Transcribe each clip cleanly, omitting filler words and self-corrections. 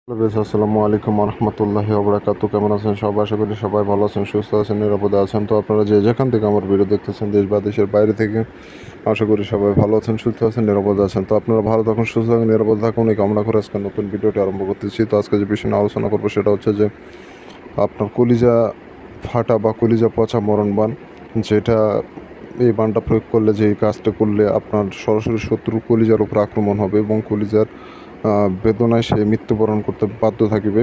আসসালামু আলাইকুম রহমতুল্লাহি ওবরাকাতু। কেমন আছেন সবাই? আশা করি সবাই ভালো আছেন, সুস্থ আছেন, নিরাপদে আছেন। তো আপনারা যে যেখান থেকে আমার ভিডিও দেখতেছেন, দেশ বা দেশের বাইরে থেকে, আশা করি সবাই ভালো আছেন, সুস্থ আছেন, নিরাপদে আছেন। তো আপনারা ভালো থাকুন, সুস্থ থাকুন, নিরাপদে থাকুন এই কামনা করে আজকে নতুন ভিডিওটি আরম্ভ করতেছি। তো আজকে যে বিষয় নিয়ে আলোচনা করবো সেটা হচ্ছে যে আপনার কলিজা ফাটা বা কলিজা পচা মরণ বান, যেটা এই বানটা প্রয়োগ করলে, যে এই কাজটা করলে আপনার সরাসরি শত্রুর কলিজার উপর আক্রমণ হবে এবং কলিজার বেদনায় সে মৃত্যুবরণ করতে বাধ্য থাকিবে।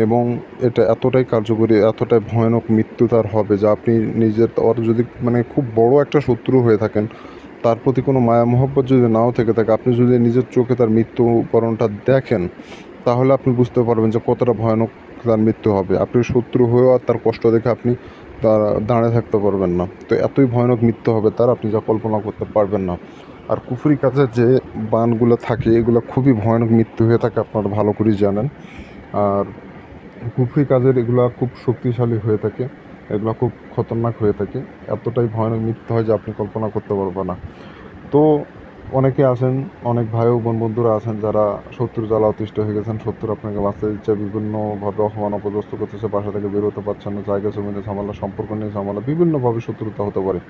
এবং এটা এতটাই কার্যকরী, এতটাই ভয়ানক মৃত্যু তার হবে যা আপনি নিজের ওর যদি খুব বড় একটা শত্রু হয়ে থাকেন, তার প্রতি কোনো মায়া মহব্বত যদি নাও থেকে থাকে, আপনি যদি নিজের চোখে তার মৃত্যুবরণটা দেখেন, তাহলে আপনি বুঝতে পারবেন যে কতটা ভয়ানক তার মৃত্যু হবে। আপনি শত্রু হয়েও আর তার কষ্ট দেখে আপনি তার দাঁড়িয়ে থাকতে পারবেন না। তো এতই ভয়ানক মৃত্যু হবে তার, আপনি যা কল্পনা করতে পারবেন না। আর কুফরি কাজের যে বানগুলো থাকে, এগুলো খুবই ভয়ানক মৃত্যু হয়ে থাকে, আপনারা ভালো করেই জানেন। আর কুফরি কাজের এগুলা খুব শক্তিশালী হয়ে থাকে, এগুলো খুব খতরনাক হয়ে থাকে, এতটাই ভয়ানক মৃত্যু হয় যে আপনি কল্পনা করতে পারবেন না। তো অনেকে আছেন, অনেক ভাই ও বোন বন্ধুরা আছেন যারা শত্রু জ্বালা অতিষ্ঠ হয়ে গেছেন, শত্রু আপনাকে বাঁচতে দিচ্ছে, বিভিন্নভাবে অপমান অপদস্থ করতেছে, বাসা থেকে বেরোতে পারছেন না, জায়গা জমিতে ঝামেলা, সম্পর্ক নিয়ে ঝামেলা, বিভিন্নভাবে শত্রুতা হতে পারে।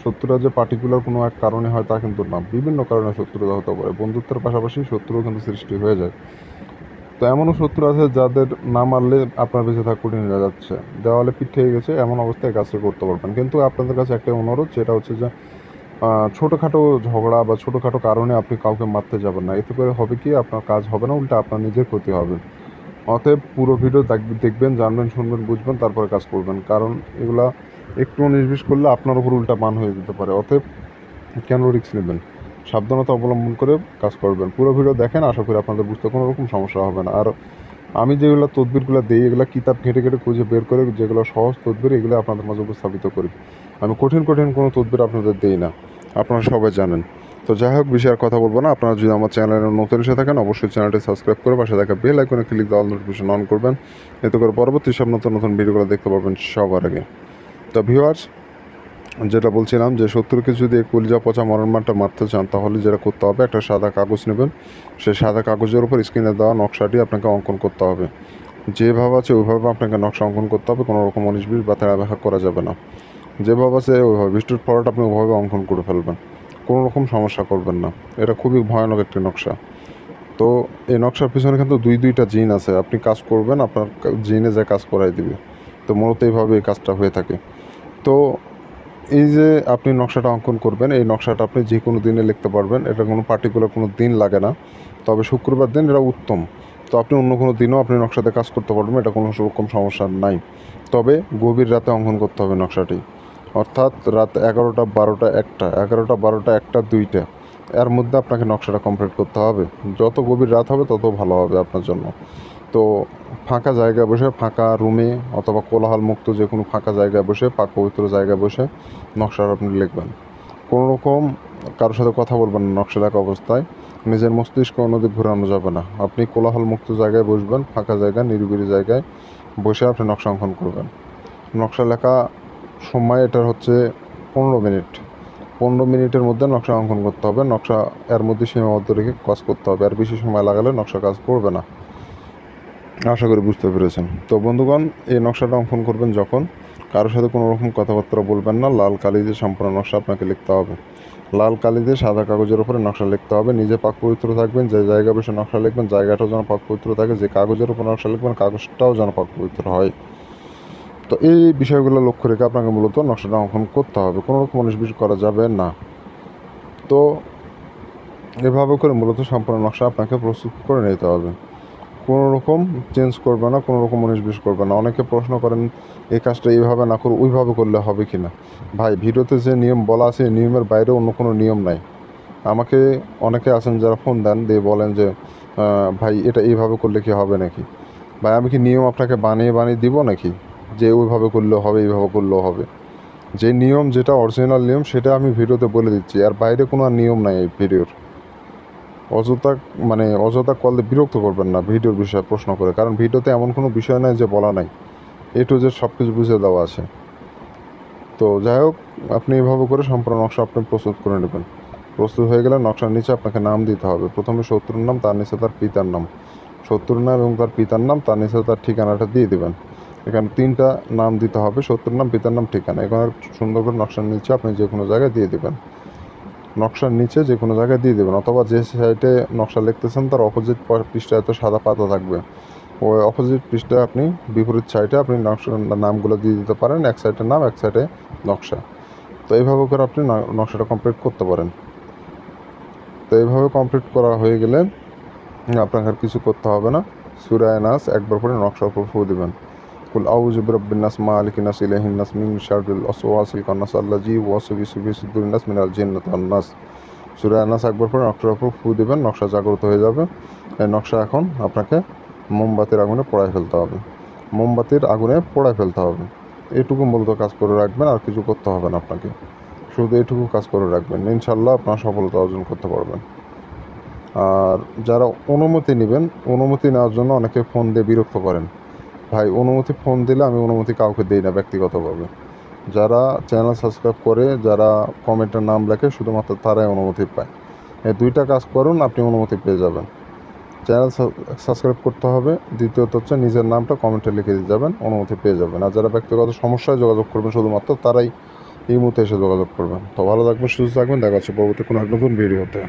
শত্রুতা যে পার্টিকুলার কোনো এক কারণে হয় তা কিন্তু না, বিভিন্ন কারণে শত্রুতা হতে পারে। বন্ধুত্বের পাশাপাশি শত্রুও কিন্তু সৃষ্টি হয়ে যায়। তো এমনও শত্রু আছে যাদের না মারলে আপনার বেঁচে থাকা কঠিন হয়ে যাচ্ছে, দেওয়ালে পিঠ থেকে গেছে, এমন অবস্থায় কাজটা করতে পারবেন। কিন্তু আপনাদের কাছে একটা অনুরোধ, যেটা হচ্ছে যে ছোটোখাটো ঝগড়া বা ছোটোখাটো কারণে আপনি কাউকে মারতে যাবেন না। এতে করে হবে কি, আপনার কাজ হবে না, উল্টা আপনার নিজের ক্ষতি হবে। অতএব পুরো ভিডিও দেখবেন, জানবেন, শুনবেন, বুঝবেন, তারপরে কাজ করবেন। কারণ এগুলা একটু 19-20 করলে আপনার উপর উল্টা বান হয়ে যেতে পারে। অতএব কেন রিস্ক নেবেন? সাবধানতা অবলম্বন করে কাজ করবেন। পুরো ভিডিও দেখেন, আশা করি আপনাদের বুঝতে কোনো রকম সমস্যা হবে না। আর আমি যেগুলো তদবিরগুলো দিই, এগুলো কিতাব ঘেটে ঘেটে খুঁজে বের করে, যেগুলো সহজ তদবির, এগুলো আপনাদের মাঝে উপস্থাপিত করি। আমি কঠিন কঠিন কোনো তদবির আপনাদের দিই না, আপনারা সবাই জানেন। তো যাই হোক, বিষয়ে আর কথা বলবো না। আপনারা যদি আমার চ্যানেলে নতুন এসে থাকেন, অবশ্যই চ্যানেলটি সাবস্ক্রাইব করে পাশে থাকা বেল আইকনে ক্লিক দিয়ে অল নোটিফিকেশন অন করবেন। এতে করে পরবর্তী সব নতুন নতুন ভিডিওগুলো দেখতে পারবেন সবার আগে। তো ভিউয়ার্স, যেটা বলছিলাম, যে শত্রুকে যদি কলিজা পচা মরণমানটা মারতে চান, তাহলে যেটা করতে হবে, একটা সাদা কাগজ নেবেন। সেই সাদা কাগজের উপর স্ক্রিনে দেওয়া নকশাটি আপনাকে অঙ্কন করতে হবে। যেভাবে আছে ওইভাবে আপনাকে নকশা অঙ্কন করতে হবে, কোনো রকম 19-20 বা তেড়া ব্যাখ্যা করা যাবে না। যেভাবে আছে ওইভাবে, বৃষ্টির পরটা আপনি ওইভাবে অঙ্কন করে ফেলবেন, কোনো রকম সমস্যা করবেন না। এটা খুবই ভয়ানক একটি নকশা। তো এই নকশার পিছনে কিন্তু দুইটা জিন আছে, আপনি কাজ করবেন, আপনার জিনে যে কাজ করাই দিবে। তো মূলত এইভাবে এই কাজটা হয়ে থাকে। তো এই যে আপনি নকশাটা অঙ্কন করবেন, এই নকশাটা আপনি যে কোনো দিনে লিখতে পারবেন, এটা কোনো পার্টিকুলার কোনো দিন লাগে না। তবে শুক্রবার দিন এটা উত্তম। তো আপনি অন্য কোনো দিনও আপনি নকশাতে কাজ করতে পারবেন, এটা কোনো রকম সমস্যা নাই। তবে গভীর রাতে অঙ্কন করতে হবে নকশাটি, অর্থাৎ রাত 11টা 12টা 1টা, 11টা 12টা 1টা 2টা, এর মধ্যে আপনাকে নকশাটা কমপ্লিট করতে হবে। যত গভীর রাত হবে তত ভালো হবে আপনার জন্য। তো ফাঁকা জায়গায় বসে, ফাঁকা রুমে অথবা কোলাহল মুক্ত যে কোনো ফাঁকা জায়গায় বসে, পাক পবিত্র জায়গায় বসে নকশাটা আপনি লিখবেন। কোনো রকম কারোর সাথে কথা বলবেন না নকশা লেখা অবস্থায়, নিজের মস্তিষ্ক অন্যদিকে ঘোরানো যাবে না। আপনি কোলাহল মুক্ত জায়গায় বসবেন, ফাঁকা জায়গায়, নিরিবিলি জায়গায় বসে আপনি নকশা অঙ্কন করবেন। নকশা লেখা সময় এটার হচ্ছে 15 মিনিট। 15 মিনিটের মধ্যে নকশা অঙ্কন করতে হবে। নকশা এর মধ্যে সীমাবদ্ধ রেখে কাজ করতে হবে, আর বেশি সময় লাগালে নকশা কাজ করবে না। আশা করি বুঝতে পেরেছেন। তো বন্ধুগণ, এই নকশাটা অঙ্কন করবেন যখন, কারোর সাথে কোনো রকম কথাবার্তা বলবেন না। লাল কালি দিয়ে সম্পূর্ণ নকশা আপনাকে লিখতে হবে। লাল কালি দিয়ে সাদা কাগজের উপরে নকশা লিখতে হবে। নিজে পাক পবিত্র থাকবেন, যে জায়গায় বসে নকশা লিখবেন জায়গাটাও যেন পাক পবিত্র থাকে, যে কাগজের উপর নকশা লিখবেন কাগজটাও যেন পাক পবিত্র হয়। তো এই বিষয়গুলো লক্ষ্য রেখে আপনাকে মূলত নকশাটা অঙ্কন করতে হবে, কোনো রকম 19-20 করা যাবে না। তো এভাবে করে মূলত সম্পূর্ণ নকশা আপনাকে প্রস্তুত করে নিতে হবে। কোনো রকম চেঞ্জ করবে না, কোনো রকম 19-20 করবে না। অনেকে প্রশ্ন করেন, এই কাজটা এইভাবে না করে ওইভাবে করলে হবে কি না। ভাই, ভিডিওতে যে নিয়ম বলা আছে, এই নিয়মের বাইরে অন্য কোনো নিয়ম নাই। আমাকে অনেকে আছেন যারা ফোন দেন দিয়ে বলেন যে ভাই এটা এইভাবে করলে কি হবে নাকি। ভাই, আমি কি নিয়ম আপনাকে বানিয়ে বানিয়ে দিব নাকি, যে ওইভাবে করলেও হবে এইভাবে করলেও হবে? যে নিয়ম, যেটা অরিজিনাল নিয়ম, সেটা আমি ভিডিওতে বলে দিচ্ছি, আর বাইরে কোনো আর নিয়ম নাই এই ভিডিওর। অযথা অযথা কল দিয়ে বিরক্ত করবেন না ভিডিওর বিষয়ে প্রশ্ন করে, কারণ ভিডিওতে এমন কোনো বিষয় নাই যে বলা নাই, এ টু জেড সব কিছু বুঝে দেওয়া আছে। তো যাই হোক, আপনি এভাবে করে সম্পূর্ণ নকশা আপনি প্রস্তুত করে নেবেন। প্রস্তুত হয়ে গেলে নকশার নিচে আপনাকে নাম দিতে হবে। প্রথমে শত্রুর নাম, তার নিচে তার পিতার নাম। শত্রুর নাম এবং তার পিতার নাম, তার নিচে তার ঠিকানাটা দিয়ে দেবেন। এখানে 3টা নাম দিতে হবে, শত্রুর নাম, পিতার নাম, ঠিকানা। এখানে সুন্দর করে নকশার নিচে আপনি যে কোনো জায়গায় দিয়ে দেবেন, নকশার নিচে যে কোনো জায়গায় দিয়ে দেবেন, অথবা যে সাইডে নকশা লিখতেছেন তার অপোজিট পৃষ্ঠায় তো সাদা পাতা থাকবে, ওই অপোজিট পৃষ্ঠায় আপনি বিপরীত সাইডে আপনি নকশার নামগুলো দিয়ে দিতে পারেন, এক সাইডে নাম, এক সাইডে নকশা। তো এইভাবে করে আপনি নকশাটা কমপ্লিট করতে পারেন। তো এইভাবে কমপ্লিট করা হয়ে গেলে আপনাকে আর কিছু করতে হবে না। সূরা নাস একবার পরে নকশার উপর ফু দিবেন। কুল আউযু বিরাব্বিন নাস মালিকিন নাস ইলাহিন নাস মিন শাররিল ওয়াসওয়াসিল খান্নাস আল্লাযী ইউওয়াসওয়িসু ফি সুদুরিন নাস মিনাল জিন্নাতি ওয়ান নাস। সূরা নাস একবার পরে নকশার উপর ফু দিবেন, নকশা জাগ্রত হয়ে যাবে। এই নকশা এখন আপনাকে মোমবাতির আগুনে পোড়ায় ফেলতে হবে, মোমবাতির আগুনে পোড়ায় ফেলতে হবে। এইটুকু মূলত কাজ করে রাখবেন, আর কিছু করতে হবে না আপনাকে, শুধু এইটুকু কাজ করে রাখবেন, ইনশাল্লাহ আপনার সফলতা অর্জন করতে পারবেন। আর যারা অনুমতি নেবেন, অনুমতি নেওয়ার জন্য অনেকে ফোন দিয়ে বিরক্ত করেন, ভাই অনুমতি ফোন দিলে আমি অনুমতি কাউকে দিই না ব্যক্তিগতভাবে। যারা চ্যানেল সাবস্ক্রাইব করে, যারা কমেন্টের নাম লেখে, শুধুমাত্র তারাই অনুমতি পায়। এই 2টা কাজ করুন, আপনি অনুমতি পেয়ে যাবেন। চ্যানেল সাবস্ক্রাইব করতে হবে, দ্বিতীয়ত হচ্ছে নিজের নামটা কমেন্টে লিখে দিয়ে যাবেন, অনুমতি পেয়ে যাবেন। আর যারা ব্যক্তিগত সমস্যায় যোগাযোগ করবেন শুধুমাত্র তারাই এই মুহূর্তে এসে যোগাযোগ করবেন। তো ভালো থাকবেন, সুস্থ থাকবেন, দেখা হচ্ছে পরবর্তী কোনো এক নতুন ভিডিওতে।